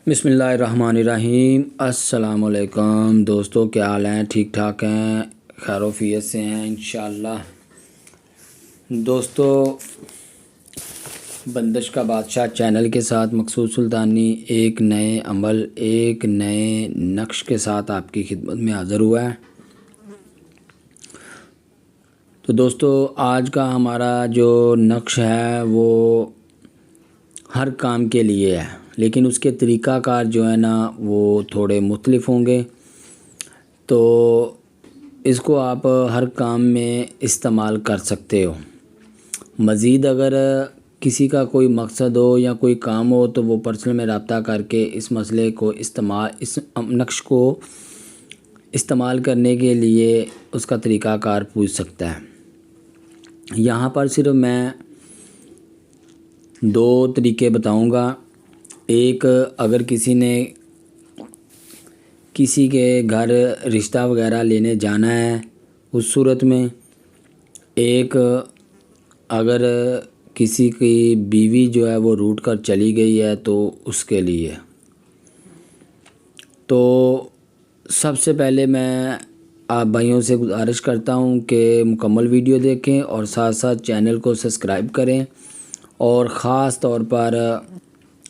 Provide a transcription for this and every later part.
بسم اللہ الرحمن الرحیم۔ السلام علیکم دوستو، کیا حال ہیں؟ ٹھیک ٹھاک ہیں؟ خیر و عافیت سے ہیں انشاءاللہ۔ دوستو، بندش کا بادشاہ چینل کے ساتھ مقصود سلطانی ایک نئے عمل، ایک نئے نقش کے ساتھ آپ کی خدمت میں حاضر ہوا ہے۔ تو دوستو، آج کا ہمارا جو نقش ہے وہ ہر کام کے لیے ہے، لیکن اس کے طریقہ کار جو ہے نا وہ تھوڑے مختلف ہوں گے۔ تو اس کو آپ ہر کام میں استعمال کر سکتے ہو۔ مزید اگر کسی کا کوئی مقصد ہو یا کوئی کام ہو تو وہ پرسنل میں رابطہ کر کے اس مسئلے کو اس نقش کو استعمال کرنے کے لیے اس کا طریقہ کار پوچھ سکتا ہے۔ یہاں پر صرف میں دو طریقے بتاؤں گا۔ ایک، اگر کسی نے کسی کے گھر رشتہ وغیرہ لینے جانا ہے اس صورت میں۔ ایک، اگر کسی کی بیوی جو ہے وہ روٹ کر چلی گئی ہے تو اس کے لیے۔ تو سب سے پہلے میں آپ بھائیوں سے گزارش کرتا ہوں کہ مکمل ویڈیو دیکھیں اور ساتھ ساتھ چینل کو سبسکرائب کریں، اور خاص طور پر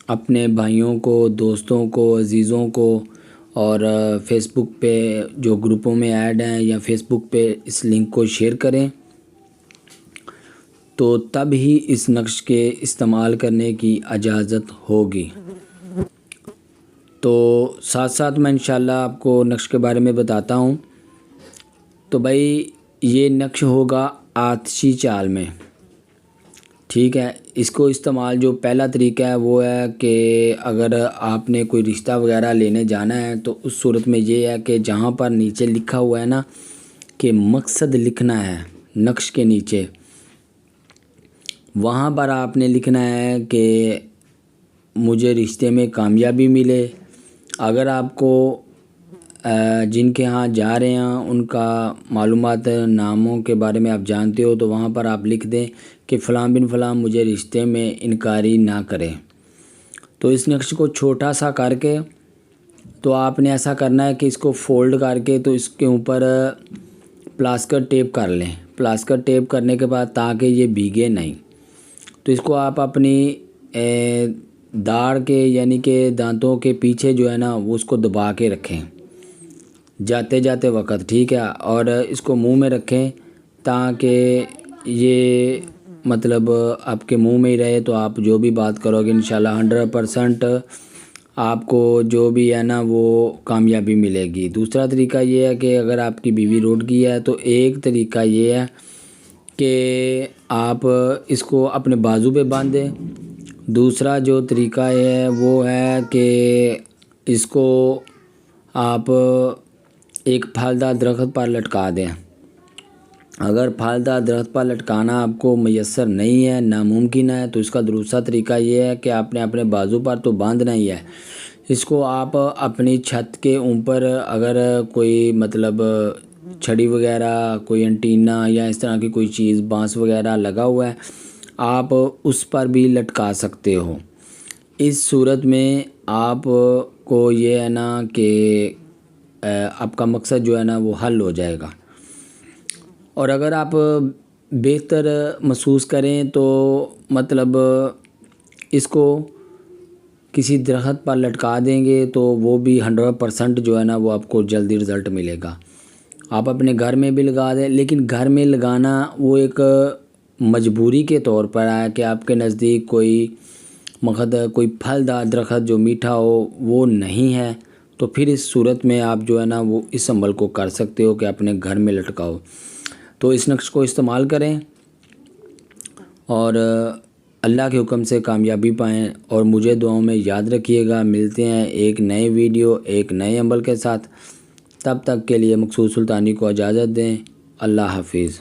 اپنے بھائیوں کو، دوستوں کو، عزیزوں کو، اور فیس بک پہ جو گروپوں میں ایڈ ہیں یا فیس بک پہ اس لنک کو شیئر کریں، تو تب ہی اس نقش کے استعمال کرنے کی اجازت ہوگی۔ تو ساتھ ساتھ میں انشاءاللہ آپ کو نقش کے بارے میں بتاتا ہوں۔ تو بھائی، یہ نقش ہوگا آتشی چال میں، ٹھیک ہے۔ اس کو استعمال جو پہلا طریقہ ہے وہ ہے کہ اگر آپ نے کوئی رشتہ وغیرہ لینے جانا ہے تو اس صورت میں یہ ہے کہ جہاں پر نیچے لکھا ہوا ہے نا کہ مقصد لکھنا ہے نقش کے نیچے، وہاں پر آپ نے لکھنا ہے کہ مجھے رشتے میں کامیابی ملے۔ اگر آپ کو جن کے ہاں جا رہے ہیں ان کا معلومات، ناموں کے بارے میں آپ جانتے ہو، تو وہاں پر آپ لکھ دیں کہ فلاں بن فلاں مجھے رشتے میں انکاری نہ کرے۔ تو اس نقش کو چھوٹا سا کر کے تو آپ نے ایسا کرنا ہے کہ اس کو فولڈ کر کے تو اس کے اوپر پلاسٹر ٹیپ کر لیں۔ پلاسٹر ٹیپ کرنے کے بعد تاکہ یہ بھیگے نہیں، تو اس کو آپ اپنی داڑھ کے یعنی کہ دانتوں کے پیچھے جو ہے نا وہ اس کو دبا کے رکھیں جاتے جاتے وقت، ٹھیک ہے۔ اور اس کو منہ میں رکھیں تاکہ یہ مطلب آپ کے منہ میں ہی رہے، تو آپ جو بھی بات کرو گے انشاءاللہ 100% آپ کو جو بھی ہے نا وہ کامیابی ملے گی۔ دوسرا طریقہ یہ ہے کہ اگر آپ کی بیوی روٹ کی ہے تو ایک طریقہ یہ ہے کہ آپ اس کو اپنے بازو پہ باندھیں۔ دوسرا جو طریقہ ہے وہ ہے کہ اس کو آپ ایک پھلدار درخت پر لٹکا دیں۔ اگر پھلدار درخت پر لٹکانا آپ کو میسر نہیں ہے، ناممکن ہے، تو اس کا دوسرا طریقہ یہ ہے کہ آپ نے اپنے بازو پر تو باندھنا ہی ہے، اس کو آپ اپنی چھت کے اوپر اگر کوئی مطلب چھڑی وغیرہ، کوئی انٹینا یا اس طرح کی کوئی چیز، بانس وغیرہ لگا ہوا ہے، آپ اس پر بھی لٹکا سکتے ہو۔ اس صورت میں آپ کو یہ ہے نا کہ آپ کا مقصد جو ہے نا وہ حل ہو جائے گا۔ اور اگر آپ بہتر محسوس کریں تو مطلب اس کو کسی درخت پر لٹکا دیں گے تو وہ بھی 100% جو ہے نا وہ آپ کو جلدی رزلٹ ملے گا۔ آپ اپنے گھر میں بھی لگا دیں، لیکن گھر میں لگانا وہ ایک مجبوری کے طور پر ہے کہ آپ کے نزدیک کوئی کوئی پھلدار درخت جو میٹھا ہو وہ نہیں ہے، تو پھر اس صورت میں آپ جو ہے نا وہ اس عمل کو کر سکتے ہو کہ اپنے گھر میں لٹکاؤ۔ تو اس نقش کو استعمال کریں اور اللہ کے حکم سے کامیابی پائیں، اور مجھے دعاؤں میں یاد رکھیے گا۔ ملتے ہیں ایک نئے ویڈیو، ایک نئے عمل کے ساتھ، تب تک کے لیے مقصود سلطانی کو اجازت دیں۔ اللہ حافظ۔